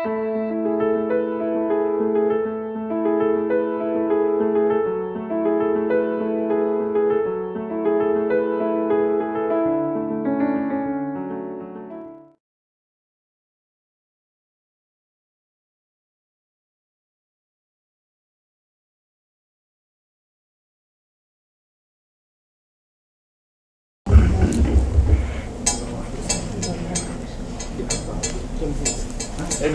If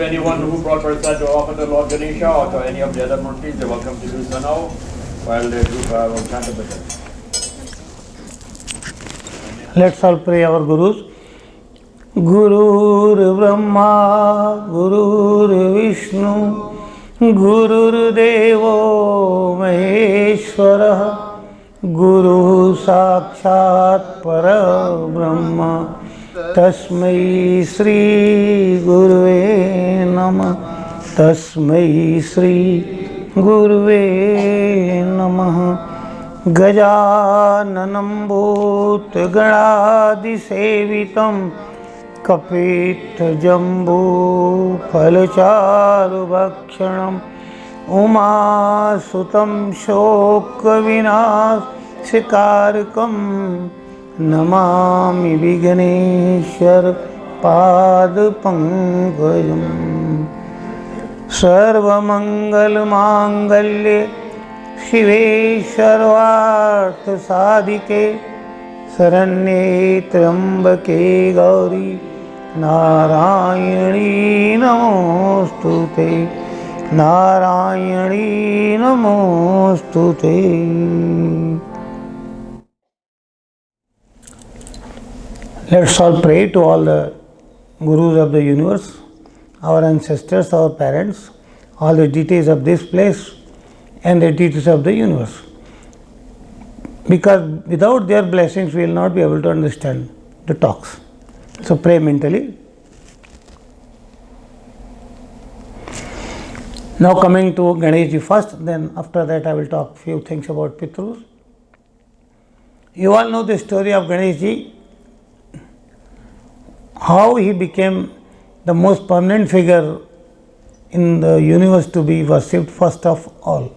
anyone who brought prasad to offer to Lord Ganesha or to any of the other murtis, they're welcome to do so now while they do chant a bhajan. Let's all pray our Gurus. Gurur Brahma, Gurur Vishnu, Gurur Devo Maheshwara, Guru Sakshat Para Brahma, Tasmai Sri Guruve Namah, Tasmai Sri Guruve Namah. गजाननं भूतगणादिसेवितं कपित्थजम्बूफलचारुभक्षणम् उमासुतं शोकविनाशकारकं Namami विघ्नेश्वरपादपङ्कजम् सर्वमङ्गलमाङ्गल्ये शिवे सर्वार्थसाधिके शरण्ये त्र्यम्बके गौरी नारायणी नमोस्तुते नारायणी नमोस्तुते. Let's all pray to all the gurus of the universe, our ancestors, our parents, all the deities of this place and the deities of the universe, because without their blessings we will not be able to understand the talks. So pray mentally. Now coming to Ganeshji first, then after that I will talk few things about Pitrus. You all know the story of Ganeshji, how he became the most permanent figure in the universe to be worshipped first of all.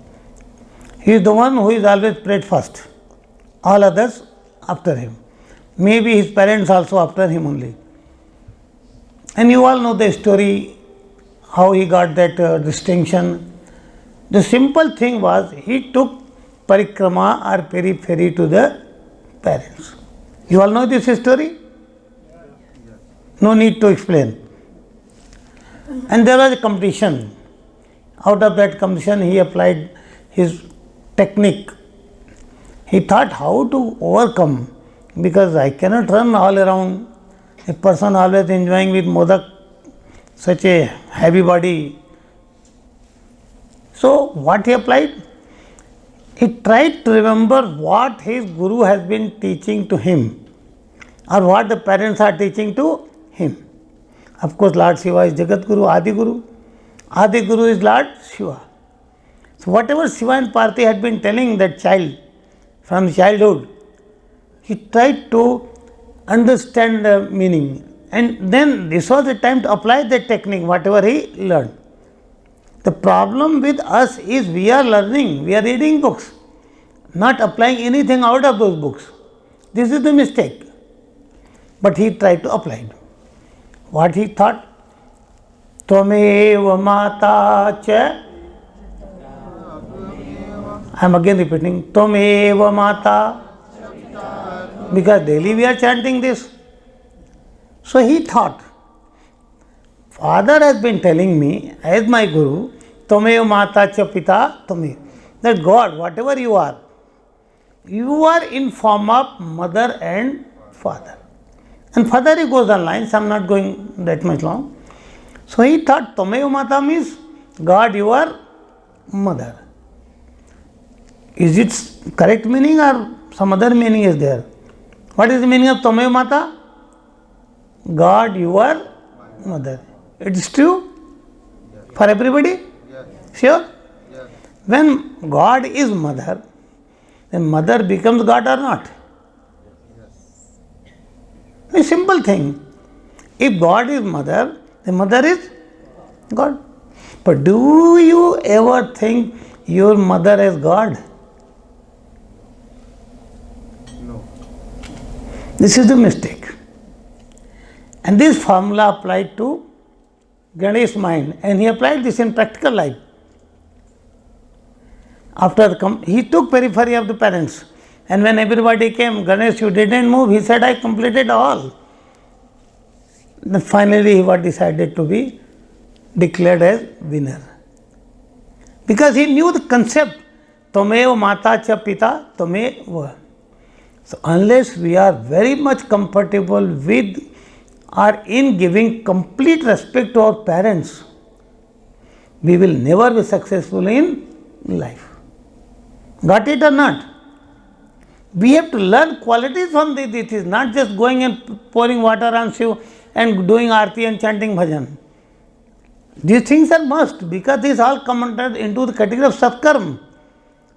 He is the one who is always prayed first, all others after him. Maybe his parents also after him only. And you all know the story, how he got that distinction. The simple thing was he took parikrama or periphery to the parents. You all know this story? No need to explain. And there was a competition. Out of that competition he applied his technique. He thought how to overcome, because I cannot run all around, a person always enjoying with modak, such a heavy body. So what he applied? He tried to remember what his guru has been teaching to him or what the parents are teaching to him. Of course, Lord Shiva is Jagat Guru, Adi Guru. Adi Guru is Lord Shiva. So whatever Shiva and Parvati had been telling that child from childhood, he tried to understand the meaning, and then this was the time to apply that technique, whatever he learned. The problem with us is we are learning, we are reading books, not applying anything out of those books. This is the mistake. But he tried to apply it. What he thought? Tvameva mata cha. I am again repeating, Tvameva mata, because daily we are chanting this. So he thought, Father has been telling me as my Guru, Tvameva mata cha pita tvameva, that God, whatever you are in form of mother and father. And further he goes on lines, I am not going that much long. So he thought Tvameva mata means God, you are mother. Is it correct meaning or some other meaning is there? What is the meaning of Tvameva mata? God, you are mother. It is true for everybody? Sure? When God is mother, then mother becomes God or not? A simple thing. If God is mother, then mother is God. But do you ever think your mother as God? No. This is the mistake. And this formula applied to Ganesh's mind, and he applied this in practical life. He took periphery of the parents, and when everybody came, Ganesh, you didn't move. He said, I completed all. Then finally, he was decided to be declared as winner, because he knew the concept. Tamev mata cha pita tamev. So unless we are very much comfortable with or in giving complete respect to our parents, we will never be successful in life. Got it or not? We have to learn qualities from this. It is not just going and pouring water on Shiv and doing arti and chanting bhajan. These things are must, because these all come into the category of satkarm.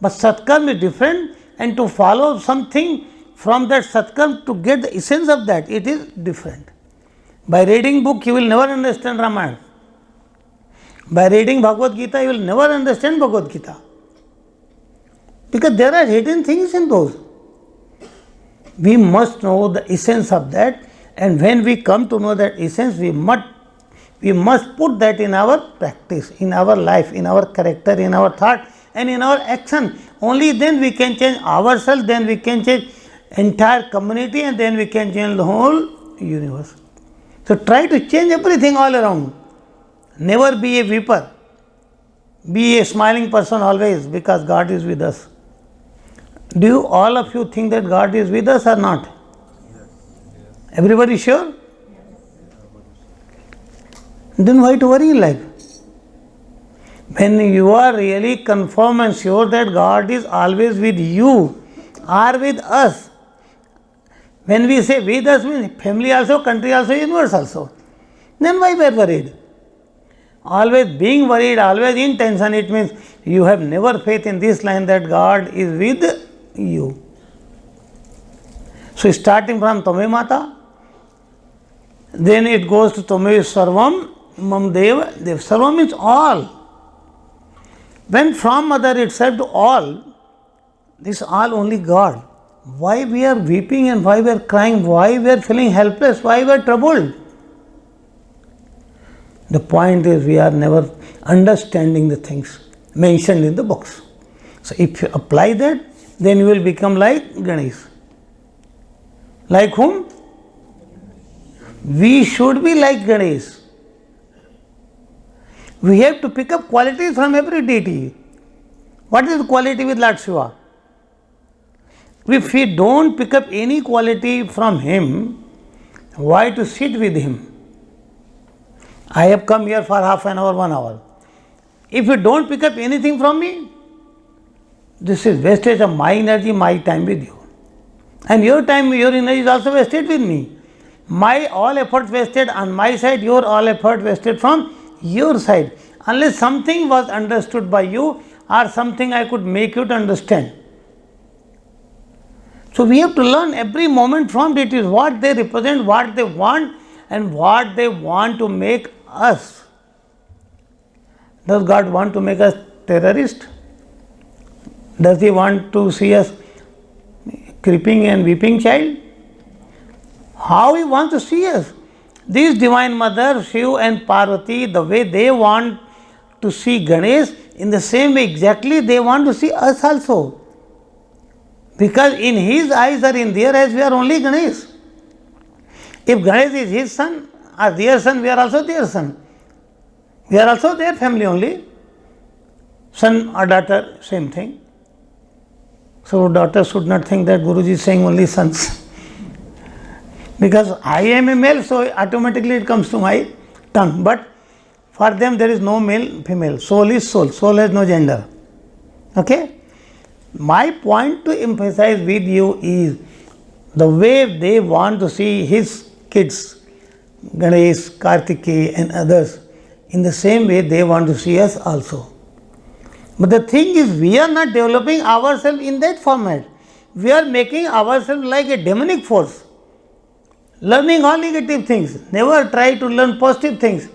But satkarm is different, and to follow something from that satkarm to get the essence of that, it is different. By reading book, you will never understand Ramayana. By reading Bhagavad Gita, you will never understand Bhagavad Gita, because there are hidden things in those. We must know the essence of that, and when we come to know that essence, we must put that in our practice, in our life, in our character, in our thought, and in our action. Only then we can change ourselves, then we can change entire community, and then we can change the whole universe. So try to change everything all around. Never be a weeper. Be a smiling person always, because God is with us. Do you, all of you, think that God is with us or not? Yes. Everybody sure? Then why to worry in life? When you are really confirmed and sure that God is always with you or with us, when we say with us, means family also, country also, universe also, then why we are worried? Always being worried, always in tension, it means you have never faith in this line that God is with you. So starting from Tame Mata, then it goes to Tame Sarvam Mam Deva. Sarvam means all. When from mother itself to all, this all only God. Why we are weeping and why we are crying, why we are feeling helpless, why we are troubled? The point is, we are never understanding the things mentioned in the books. So if you apply that, then you will become like Ganesh. Like whom? We should be like Ganesh. We have to pick up qualities from every deity. What is the quality with Lord Shiva? If we don't pick up any quality from him, why to sit with him? I have come here for half an hour, 1 hour. If you don't pick up anything from me, this is wastage of my energy, my time with you. And your time, your energy is also wasted with me. My all effort wasted on my side, your all effort wasted from your side. Unless something was understood by you or something I could make you to understand. So we have to learn every moment from it is what they represent, what they want, and what they want to make us. Does God want to make us terrorists? Does he want to see us creeping and weeping child? How he wants to see us? These divine mother, Shiv and Parvati, the way they want to see Ganesh, in the same way exactly they want to see us also. Because in his eyes or in their eyes we are only Ganesh. If Ganesh is his son or their son, we are also their son. We are also their family only. Son or daughter, same thing. So daughter should not think that Guruji is saying only sons. Because I am a male, so automatically it comes to my tongue. But for them there is no male, female. Soul is soul. Soul has no gender. Okay? My point to emphasize with you is the way they want to see his kids, Ganesh, Kartikeya and others, in the same way they want to see us also. But the thing is, we are not developing ourselves in that format. We are making ourselves like a demonic force, learning all negative things. Never try to learn positive things.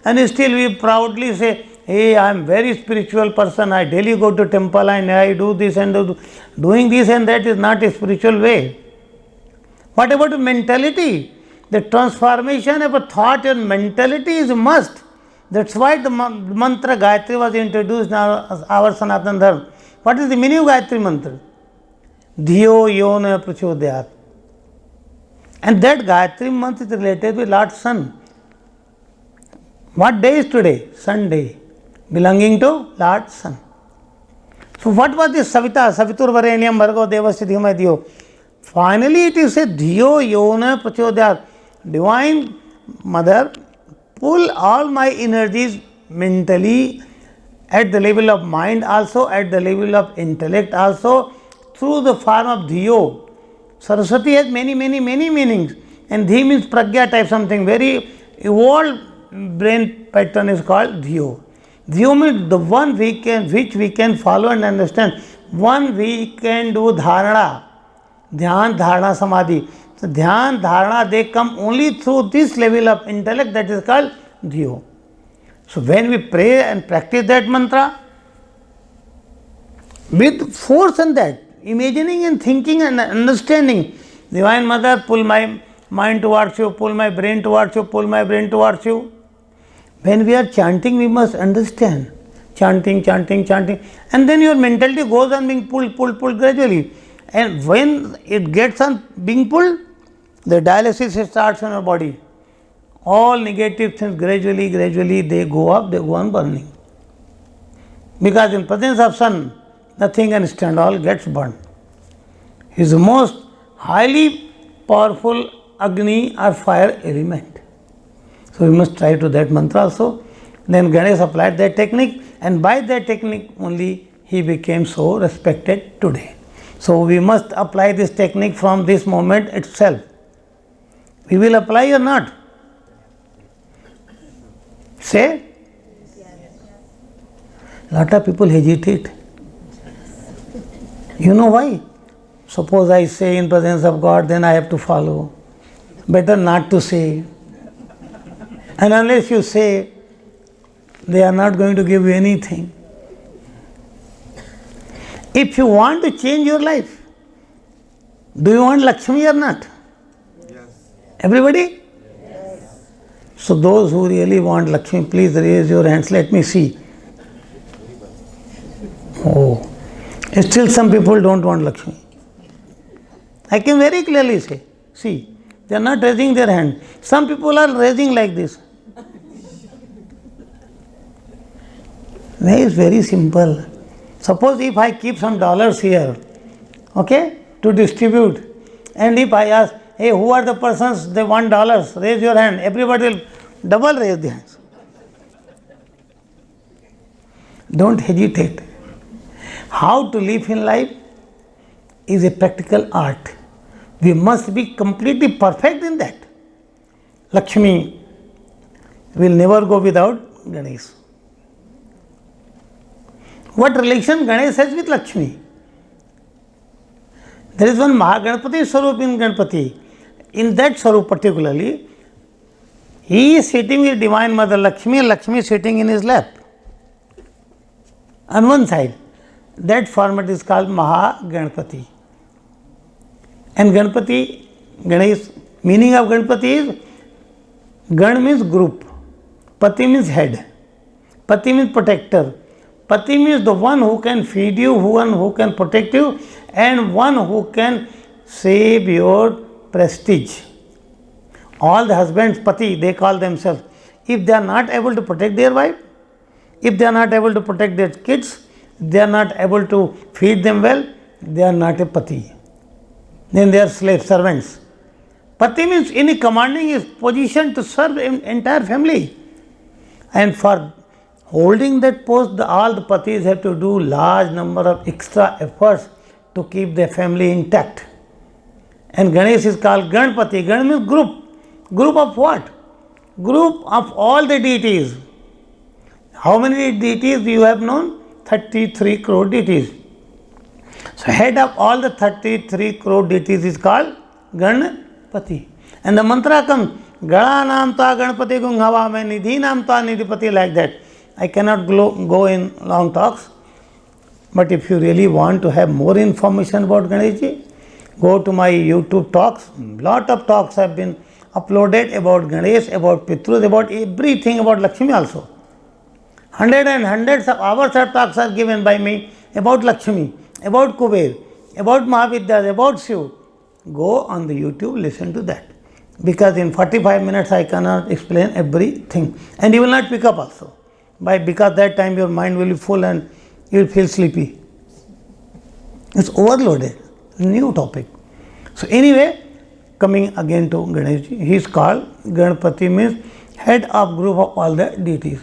and still we proudly say, hey, I am very spiritual person, I daily go to temple and I do this and doing this and that is not a spiritual way. What about mentality? The transformation of a thought and mentality is a must. That's why the mantra Gayatri was introduced in our Sanatana Dharma. What is the meaning of Gayatri mantra? Dhiyo yona prachodayat. And that Gayatri mantra is related with Lord Sun. What day is today? Sunday, belonging to Lord Sun. So what was this Savita? Savitur Varenyam Bhargo Devasya Dhimai Dhiyo. Finally it is a Dhiyo yona prachodayat. Divine Mother, pull all my energies mentally, at the level of mind also, at the level of intellect also, through the form of Dhiyo. Saraswati has many meanings, and Dhi means Pragya type something, very evolved brain pattern is called Dhiyo. Dhiyo means the one which we can follow and understand, one we can do Dharana, Dhyan, Dharana, Samadhi. So Dhyan, Dharana, they come only through this level of intellect, that is called Dhiyo. So when we pray and practice that mantra, with force and that, imagining and thinking and understanding, Divine Mother, pull my mind towards you, pull my brain towards you, pull my brain towards you. When we are chanting, we must understand. Chanting, and then your mentality goes on being pulled gradually. And when it gets on being pulled, the dialysis starts in your body. All negative things gradually they go up, they go on burning. Because in presence of Sun, nothing can stand, all gets burned. He is the most highly powerful Agni or fire element. So we must try to that mantra also. Then Ganesh applied that technique, and by that technique only he became so respected today. So we must apply this technique from this moment itself. We will apply or not? Say? Lot of people hesitate. You know why? Suppose I say in presence of God, then I have to follow. Better not to say. And unless you say, they are not going to give you anything. If you want to change your life, do you want Lakshmi or not? Yes. Everybody? Yes. So those who really want Lakshmi, please raise your hands, let me see. Oh, still some people don't want Lakshmi. I can very clearly say, see, they are not raising their hand. Some people are raising like this. It is very simple. Suppose if I keep some dollars here, okay, to distribute, and if I ask, hey, who are the persons, they want dollars, raise your hand, everybody will double raise their hands. Don't hesitate. How to live in life is a practical art. We must be completely perfect in that. Lakshmi will never go without Ganesh. What relation Ganesh has with Lakshmi? There is one Mahaganapati Swarup in Ganpati. In that Swarup particularly, he is sitting with Divine Mother Lakshmi and Lakshmi is sitting in his lap. On one side, that format is called Mahaganapati. And Ganpati, Ganesh, meaning of Ganpati is, Gan means group, Pati means head, Pati means protector. Pati means the one who can feed you, one who can protect you, and one who can save your prestige. All the husbands, Pati, they call themselves. If they are not able to protect their wife, if they are not able to protect their kids, they are not able to feed them well, they are not a Pati. Then they are slave servants. Pati means in commanding his position to serve entire family. And for holding that post, all the Patis have to do large number of extra efforts to keep their family intact. And Ganesh is called Ganpati. Gan means group. Group of what? Group of all the deities. How many deities you have known? 33 crore deities. So head of all the 33 crore deities is called Ganpati. And the mantra comes, Gada naam ta Ganpati gung hava mein, nidhi naam ta nidhipati, like that. I cannot go in long talks. But if you really want to have more information about Ganeshji, go to my YouTube talks. Lot of talks have been uploaded about Ganesh, about Pitrus, about everything, about Lakshmi also. Hundreds of hours of talks are given by me about Lakshmi, about Kuber, about Mahavidyas, about Shiv. Go on the YouTube, listen to that. Because in 45 minutes I cannot explain everything. And you will not pick up also. Because that time your mind will be full and you will feel sleepy. It's overloaded. New topic. So anyway, coming again to Ganeshji, he is called Ganpati, means head of group of all the deities.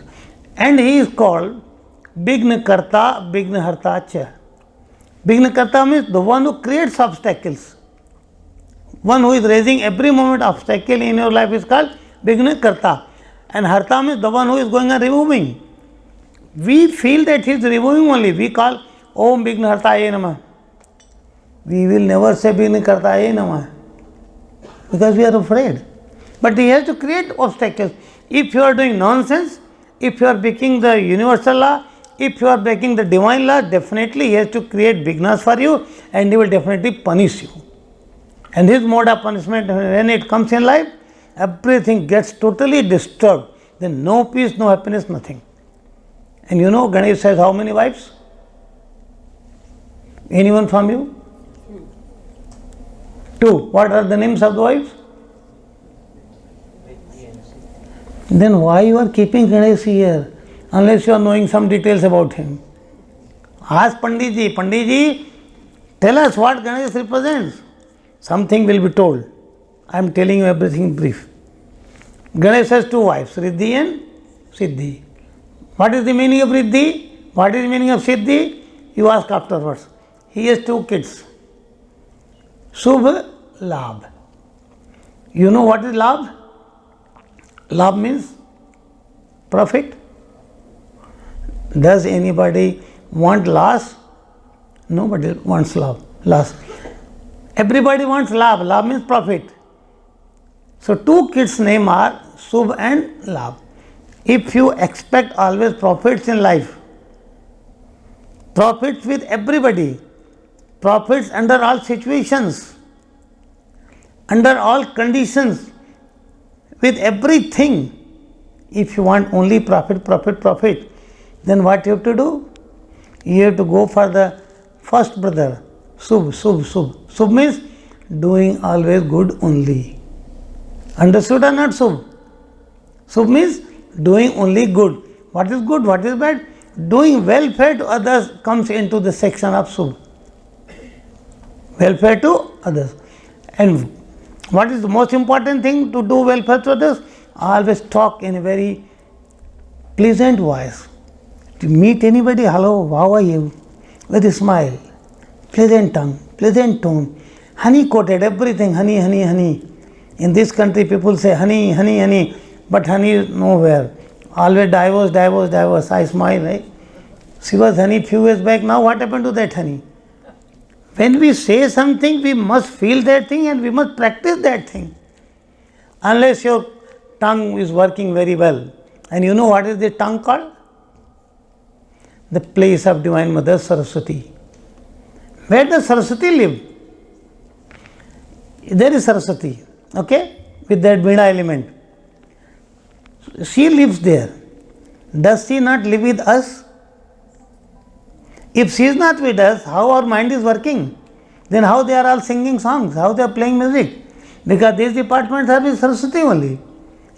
And he is called Vignakarta, Vignaharta cha. Vignakarta means the one who creates obstacles. One who is raising every moment obstacle in your life is called Vignakarta. And Harta means the one who is going and removing. We feel that he is removing only. We call Om Vignahartaye Namah. We will never say Vignakartaye Namah because we are afraid. But he has to create obstacles. If you are doing nonsense, if you are breaking the universal law, if you are breaking the divine law, definitely he has to create vignas for you and he will definitely punish you. And his mode of punishment, when it comes in life, everything gets totally disturbed. Then no peace, no happiness, nothing. And you know Ganesh has how many wives? Anyone from you? 2. What are the names of the wives? Then why you are keeping Ganesh here unless you are knowing some details about him? Ask Panditji. Panditji, tell us what Ganesh represents. Something will be told. I am telling you everything brief. Ganesh has 2 wives, Riddhi and Siddhi. What is the meaning of Riddhi? What is the meaning of Siddhi? You ask afterwards. He has 2 kids. Shubh, Labh. You know what is Labh? Labh means profit. Does anybody want loss? Nobody wants loss. Everybody wants Labh. Labh means profit. So 2 kids' name are Shubh and Labh. If you expect always profits in life, profits with everybody, profits under all situations, under all conditions, with everything, if you want only profit, then what you have to do? You have to go for the first brother, Shubh. Shubh means doing always good only. Understood or not Shubh? Shubh means doing only good. What is good? What is bad? Doing welfare to others comes into the section of Shubh. Welfare to others. And what is the most important thing to do welfare to others? Always talk in a very pleasant voice. To meet anybody, hello, how are you? With a smile, pleasant tongue, pleasant tone, honey coated, everything, honey. In this country, people say honey, but honey is nowhere. Always divorce. I smile, right? She was honey few years back. Now what happened to that honey? When we say something, we must feel that thing and we must practice that thing. Unless your tongue is working very well. And you know what is the tongue called? The place of Divine Mother Saraswati. Where does Saraswati live? There is Saraswati, okay, with that Veena element. She lives there. Does she not live with us? If she is not with us, how our mind is working? Then how they are all singing songs? How they are playing music? Because these departments are with Saraswati only.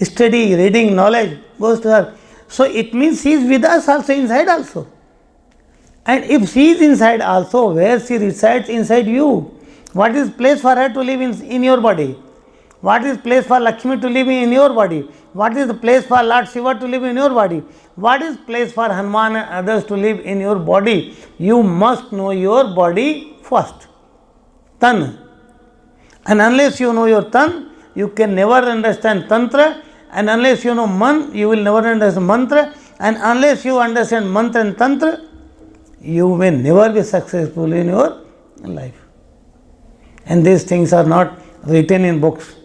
Study, reading, knowledge goes to her. So it means she is with us also, inside also. And if she is inside also, where she resides inside you, what is place for her to live in your body? What is place for Lakshmi to live in your body? What is the place for Lord Shiva to live in your body? What is place for Hanuman and others to live in your body? You must know your body first. Tan. And unless you know your Tan, you can never understand Tantra. And unless you know Man, you will never understand Mantra. And unless you understand Mantra and Tantra, you may never be successful in your life. And these things are not written in books.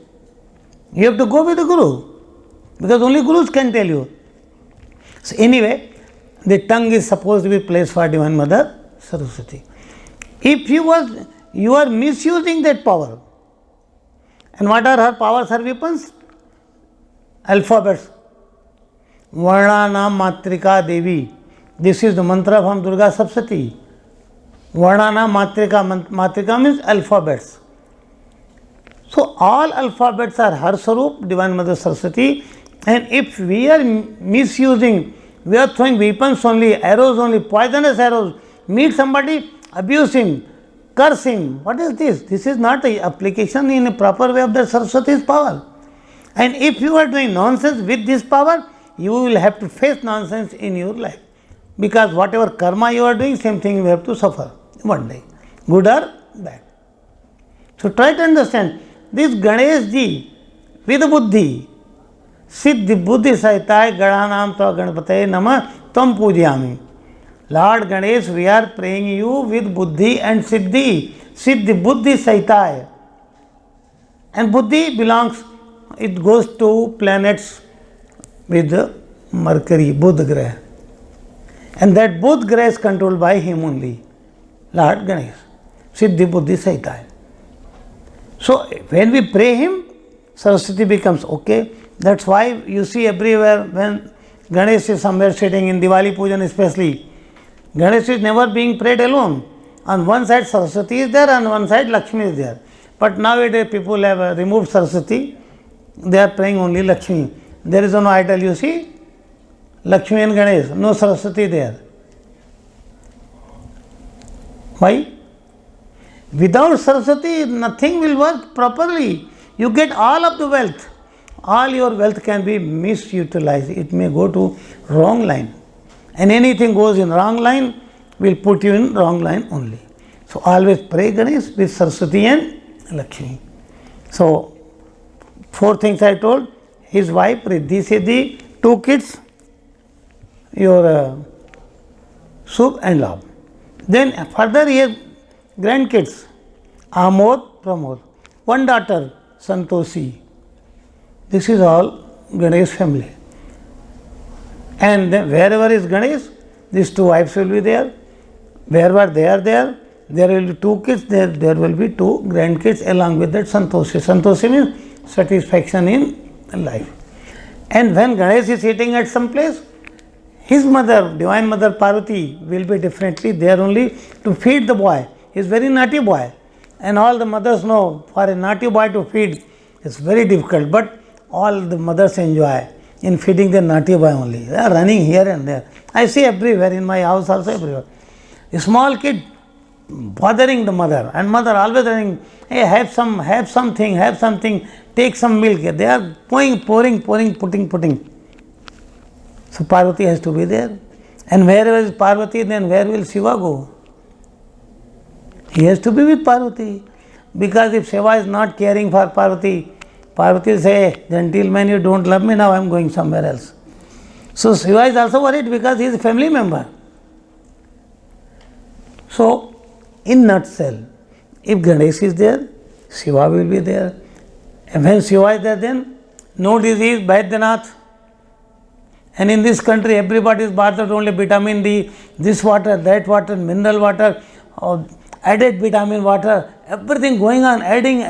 You have to go with the Guru, because only Gurus can tell you. So anyway, the tongue is supposed to be placed for Divine Mother Saraswati. If you are misusing that power, and what are her powers, her weapons? Alphabets. Varnanam Matrika Devi. This is the mantra from Durga Saptati. Varnanam Matrika. Matrika means alphabets. So all alphabets are her Sarup, Divine Mother Saraswati. And if we are misusing, we are throwing weapons only, arrows only, poisonous arrows, meet somebody, abuse him, curse him. What is this? This is not an application in a proper way of the Saraswati's power. And if you are doing nonsense with this power, you will have to face nonsense in your life. Because whatever karma you are doing, same thing you have to suffer one day, good or bad. So try to understand, this Ganesh ji with buddhi, Siddhi Buddhi Sahitai Gadanam Tva Ganapataye Namah Tam Pujyami. Lord Ganesh, we are praying you with buddhi and siddhi. Siddhi Buddhi Sahitai. And buddhi belongs, it goes to planets with Mercury, Buddha Graha. And that Buddha Graha is controlled by him only, Lord Ganesh. Siddhi Buddhi Sahitai. So when we pray him, Saraswati becomes okay. That's why you see everywhere when Ganesh is somewhere sitting in Diwali Pujan especially, Ganesh is never being prayed alone. On one side Saraswati is there, on one side Lakshmi is there. But nowadays people have removed Saraswati, they are praying only Lakshmi. There is no idol, you see, Lakshmi and Ganesh, no Saraswati there. Why? Without Saraswati, nothing will work properly. You get all of the wealth. All your wealth can be misutilized. It may go to wrong line. And anything goes in wrong line, will put you in wrong line only. So always pray Ganesh with Saraswati and Lakshmi. So 4 things I told. His wife, Riddhi Siddhi, 2 kids, your Subh and Labh. Then further he has grandkids, Amod, Pramod. 1 daughter, Santoshi. This is all Ganesh family. And then wherever is Ganesh, these 2 wives will be there. Wherever they are there will be 2 kids, there will be 2 grandkids along with that Santoshi. Santoshi means satisfaction in life. And when Ganesh is sitting at some place, his mother, Divine Mother Parvati, will be definitely there only to feed the boy. He is very naughty boy. And all the mothers know, for a naughty boy to feed is very difficult. But all the mothers enjoy in feeding the naughty boy only. They are running here and there. I see everywhere, in my house also everywhere. A small kid bothering the mother, and mother always running, hey, have something, take some milk. They are pouring, putting. So Parvati has to be there. And wherever is Parvati, then where will Shiva go? He has to be with Parvati. Because if Shiva is not caring for Parvati, Parvati will say, gentleman, you don't love me, now I am going somewhere else. So Shiva is also worried because he is a family member. So, in nutshell, if Ganesh is there, Shiva will be there. And when Shiva is there, then no disease, Baidyanath. And in this country, everybody is bothered only vitamin D, this water, that water, mineral water, added vitamin water, everything going on, adding.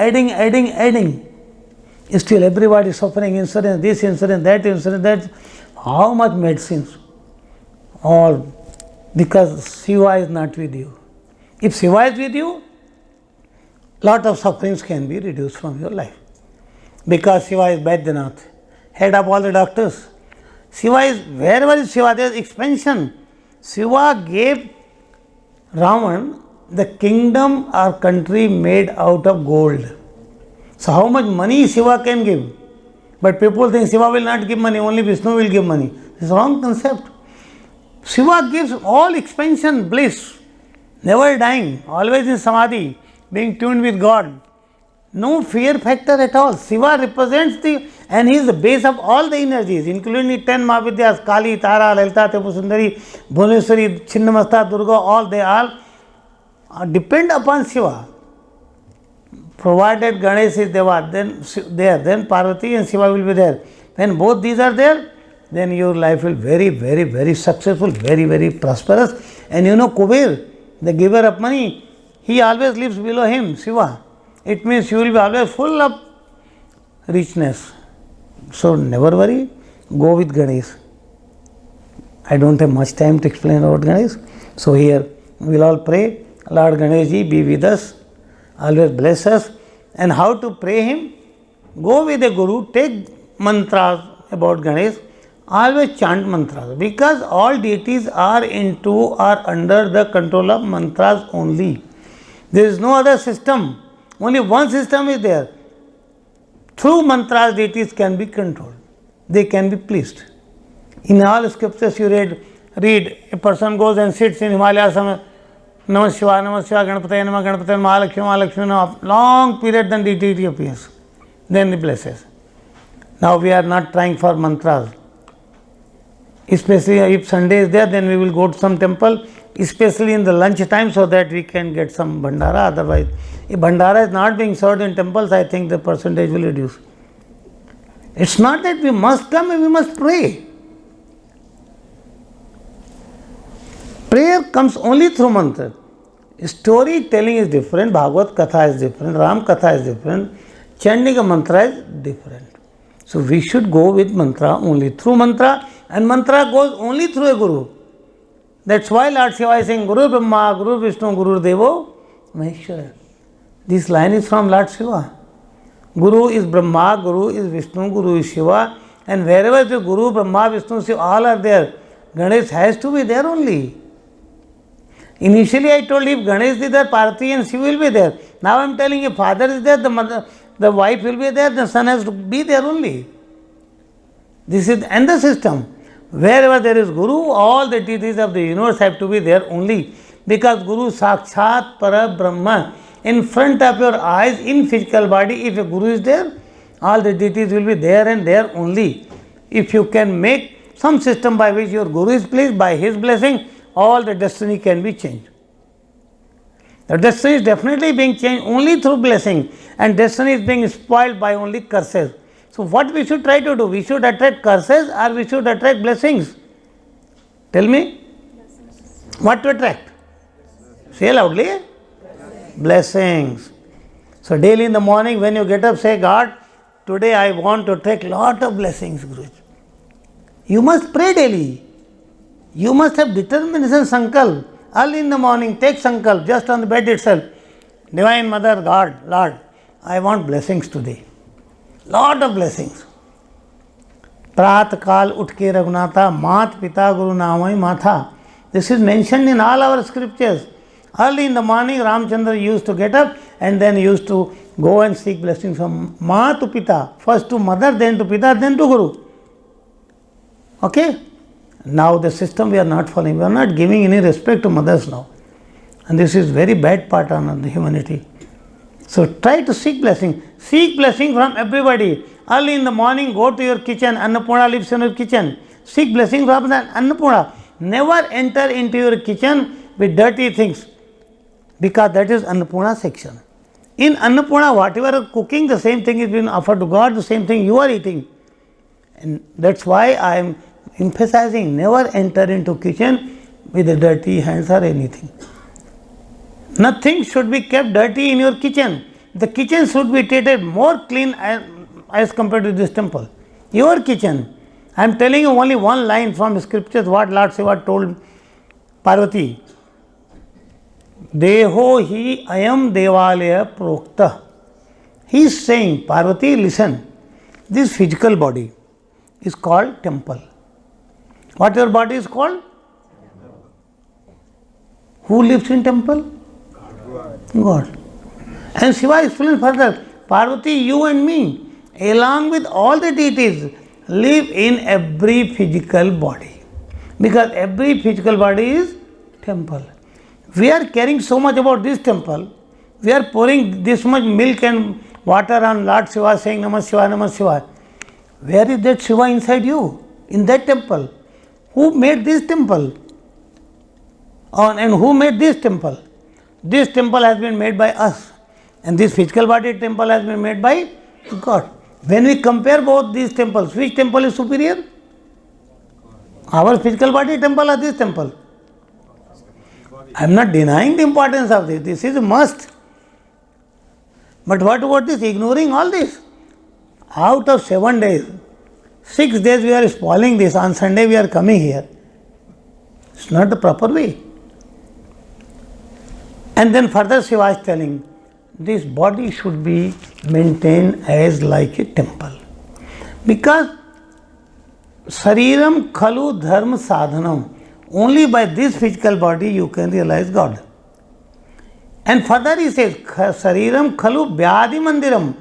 Still everybody is suffering insurance, this insurance, that. How much medicines? All because Shiva is not with you. If Shiva is with you, lot of sufferings can be reduced from your life. Because Shiva is Baidyanath, head of all the doctors. Shiva is, wherever is Shiva, there is expansion. Shiva gave Ravan the kingdom or country made out of gold. So how much money Shiva can give? But people think Shiva will not give money, only Vishnu will give money. This is wrong concept. Shiva gives all expansion, bliss, never dying, always in samadhi, being tuned with God. No fear factor at all. Shiva represents and he is the base of all the energies, including 10 Mahavidyas, Kali, Tara, Lalita, Tripurasundari, Bhuvneshwari, Chinnamasta, Durga, all they all depend upon Shiva. Provided Ganesh is then Parvati and Shiva will be there. When both these are there, then your life will very, very, very successful, very, very prosperous. And you know Kuber, the giver of money, he always lives below him, Shiva. It means you will be always full of richness. So never worry, go with Ganesh. I don't have much time to explain about Ganesh. So here we will all pray, Lord Ganesh ji be with us, always bless us. And how to pray him? Go with a guru, take mantras about Ganesh, always chant mantras, because all deities are under the control of mantras only. There is no other system, only one system is there. Through mantras deities can be controlled, they can be pleased. In all scriptures you read a person goes and sits in Himalayas, Namah Shivaya, Ganapataya Namah, Ganapataya Mahalakshmi, Mahalakshmi Namah, long period, then the deity appears, then he blesses. Now we are not trying for mantras. Especially if Sunday is there, then we will go to some temple, especially in the lunch time, so that we can get some bhandara. Otherwise, if bhandara is not being served in temples, I think the percentage will reduce. It's not that we must come and we must pray. Prayer comes only through mantra. Storytelling is different, Bhagavad Katha is different, Ram Katha is different, Chandika mantra is different. So we should go with mantra only through mantra, and mantra goes only through a guru. That's why Lord Shiva is saying Guru Brahma, Guru Vishnu, Guru Devo Maheshwara. This line is from Lord Shiva. Guru is Brahma, Guru is Vishnu, Guru is Shiva, and wherever the Guru, Brahma, Vishnu, Shiva all are there, Ganesh has to be there only. Initially I told if Ganesh is there, Parvati and Shiva will be there. Now I am telling if father is there, the mother, the wife will be there, the son has to be there only. This is the system. Wherever there is Guru, all the deities of the universe have to be there only. Because Guru Sakshat Para Brahma, in front of your eyes, in physical body, if a Guru is there, all the deities will be there and there only. If you can make some system by which your Guru is pleased, by his blessing, all the destiny can be changed. The destiny is definitely being changed only through blessing, and destiny is being spoiled by only curses. So what we should try to do? We should attract curses or we should attract blessings? Tell me. What to attract? Say loudly. Blessings. So daily in the morning when you get up, say, God, today I want to attract lot of blessings, Guruji. You must pray daily. You must have determination, sankalp. Early in the morning, take sankalp just on the bed itself. Divine Mother, God, Lord, I want blessings today. Lot of blessings. Prat kal utke raghunatha, mat pita guru namai matha. This is mentioned in all our scriptures. Early in the morning, Ramchandra used to get up and then used to go and seek blessings from Ma to Pita. First to mother, then to Pita, then to Guru. Okay? Now the system we are not following. We are not giving any respect to mothers now. And this is very bad part on the humanity. So try to seek blessing. Seek blessing from everybody. Early in the morning, go to your kitchen. Annapurna lives in your kitchen. Seek blessing from Annapurna. Never enter into your kitchen with dirty things, because that is Annapurna section. In Annapurna, whatever cooking, the same thing is being offered to God, the same thing you are eating. And that's why I am emphasizing, never enter into kitchen with the dirty hands or anything. Nothing should be kept dirty in your kitchen. The kitchen should be treated more clean as compared to this temple. Your kitchen. I am telling you only one line from scriptures what Lord Shiva told Parvati. Deho hi ayam devalaya prokta. He is saying, Parvati, listen, this physical body is called temple. What your body is called? Who lives in temple? God. And Shiva explains further, Parvati, you and me, along with all the deities, live in every physical body. Because every physical body is temple. We are caring so much about this temple, we are pouring this much milk and water on Lord Shiva, saying Namah Shiva, Namah Shiva. Where is that Shiva inside you? In that temple. Who made this temple? And who made this temple? This temple has been made by us. And this physical body temple has been made by God. When we compare both these temples, which temple is superior? Our physical body temple or this temple? I am not denying the importance of this. This is a must. But what about this? Ignoring all this. Out of 7 days, 6 days we are spoiling this. On Sunday we are coming here. It's not the proper way. And then further Shiva is telling, this body should be maintained as like a temple. Because Sariram Khalu Dharma Sadhanam, only by this physical body you can realize God. And further he says, Sariram Khalu Vyadhi Mandiram.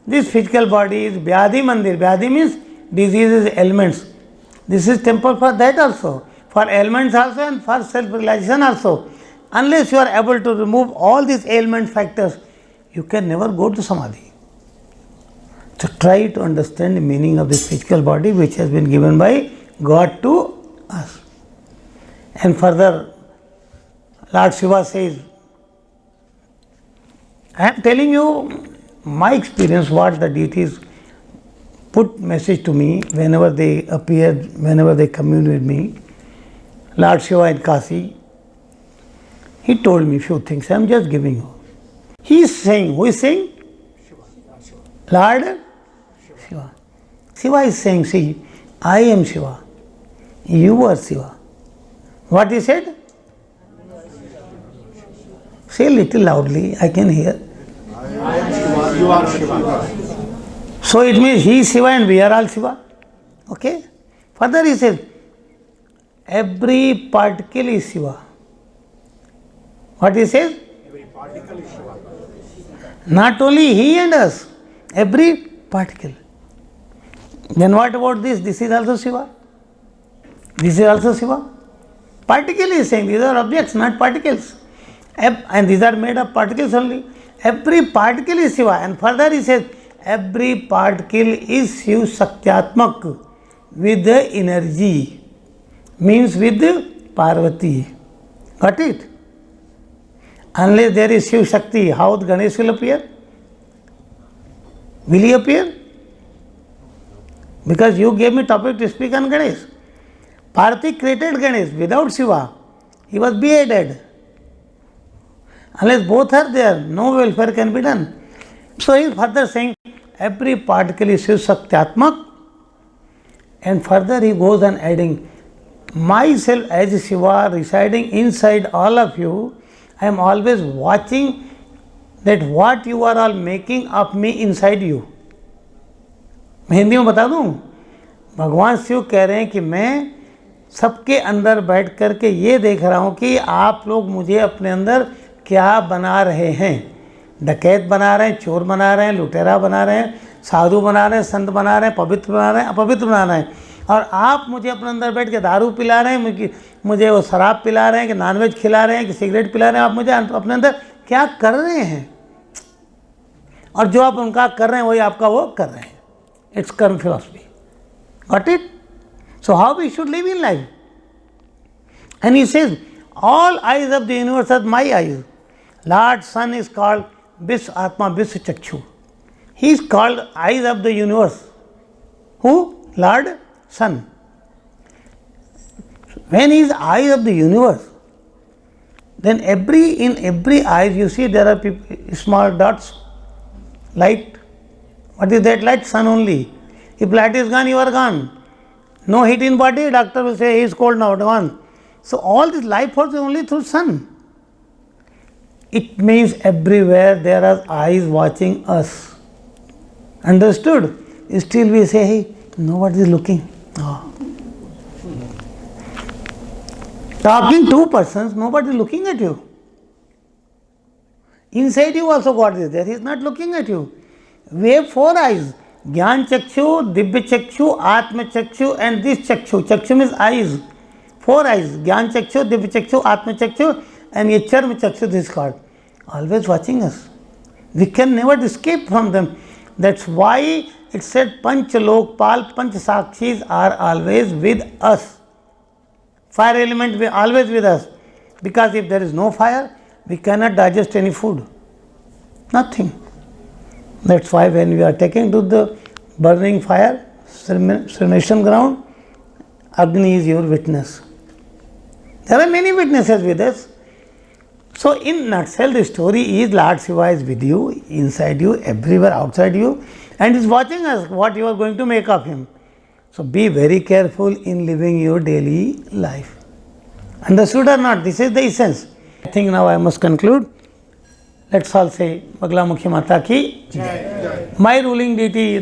This physical body is Vyadhi Mandir. Vyadhi means diseases, ailments. This is temple for that also. For ailments also and for self-realization also. Unless you are able to remove all these ailment factors, you can never go to Samadhi. So try to understand the meaning of this physical body which has been given by God to us. And further, Lord Shiva says, I am telling you my experience, what the deities put message to me whenever they appeared, whenever they commune with me. Lord Shiva in Kasi, he told me few things. I am just giving you. He is saying, who is saying? Lord Shiva. Shiva is saying, see, I am Shiva. You are Shiva. What he said? Say a little loudly, I can hear. I am Shiva, you are Shiva. So it means he is Shiva and we are all Shiva. Okay? Further he says, every particle is Shiva. What he says? Every particle is Shiva. Not only he and us, every particle. Then what about this? This is also Shiva. This is also Shiva. Particle is saying, these are objects, not particles. And these are made of particles only. Every particle is Shiva. And further he says, every particle is Shiv Sakyatmak with the energy. Means with the Parvati. Got it? Unless there is Shiv Shakti, how Ganesh will appear? Will he appear? Because you gave me topic to speak on Ganesh. Parvati created Ganesh without Shiva. He was beheaded. Unless both are there, no welfare can be done. So he is further saying, every particle is Shiv Sakyatmak. And further he goes on adding, myself as Shiva residing inside all of you, I am always watching that what you are all making of me inside you. मैं हिंदी में बता दूं, भगवान शिव कह रहे हैं कि मैं सबके अंदर बैठ कर के ये देख रहा हूँ कि आप लोग मुझे अपने अंदर क्या बना रहे हैं. डकैत बना रहे हैं, चोर बना रहे हैं, लुटेरा बना रहे हैं, साधु बना रहे हैं, संत बना रहे हैं, पवित्र बना रहे हैं, अपवित्र बना रहे हैं. और आप मुझे अपने अंदर बैठ के दारू पिला रहे हैं, मुझे वो शराब पिला रहे हैं, कि नॉनवेज खिला रहे हैं, कि सिगरेट पिला रहे हैं. आप मुझे अपने अंदर क्या कर रहे हैं? और जो आप उनका कर रहे हैं वही आपका वो कर रहे हैं. It's karma philosophy. Got it? So how we should live in life. And he says, all eyes of the universe are my eyes. Lord Sun is called Vish Atma, Vish Chakshu. He is called eyes of the universe. Who? Lord Sun. When he is eyes of the universe, then in every eye you see there are small dots, light. What is that light? Sun only. If light is gone, you are gone. No heat in body, doctor will say he is cold now, gone. So all this life force is only through sun. It means everywhere there are eyes watching us. Understood? Still we say, hey, nobody is looking. Oh. Talking two persons, nobody is looking at you. Inside you also God is there, he is not looking at you. We have 4 eyes. Gyan Chakshu, Divya Chakshu, Atma Chakshu and this Chakshu. Chakshu means eyes. 4 eyes. Gyan Chakshu, Divya Chakshu, Atma Chakshu and Charma Chakshu, this is called. Always watching us. We can never escape from them. That's why it said Panch Lokpal, Panch Sakshis are always with us. Fire element will always with us. Because if there is no fire, we cannot digest any food. Nothing. That's why when we are taken to the burning fire, cremation ground, Agni is your witness. There are many witnesses with us. So in nutshell, the story is Lord Shiva is with you, inside you, everywhere outside you, and is watching us what you are going to make of him. So be very careful in living your daily life. Understood or not? This is the essence. I think now I must conclude. Let's all say Baglamukhi Mata ki Jai. My ruling deity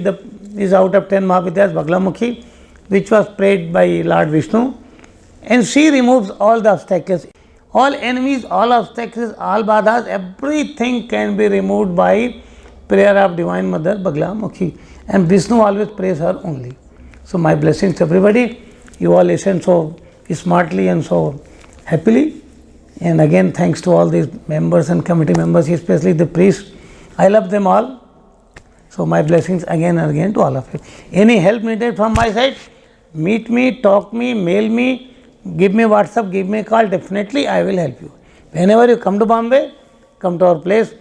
is out of 10 Mahavidyas, Baglamukhi, which was prayed by Lord Vishnu, and she removes all the obstacles. All enemies, all obstacles, all badhas, everything can be removed by prayer of Divine Mother Baglamukhi. And Vishnu always prays her only. So my blessings everybody. You all listen so smartly and so happily. And again, thanks to all these members and committee members, especially the priests. I love them all. So my blessings again and again to all of you. Any help needed from my side? Meet me, talk me, mail me. Give me WhatsApp, give me a call, definitely I will help you. Whenever you come to Bombay, come to our place.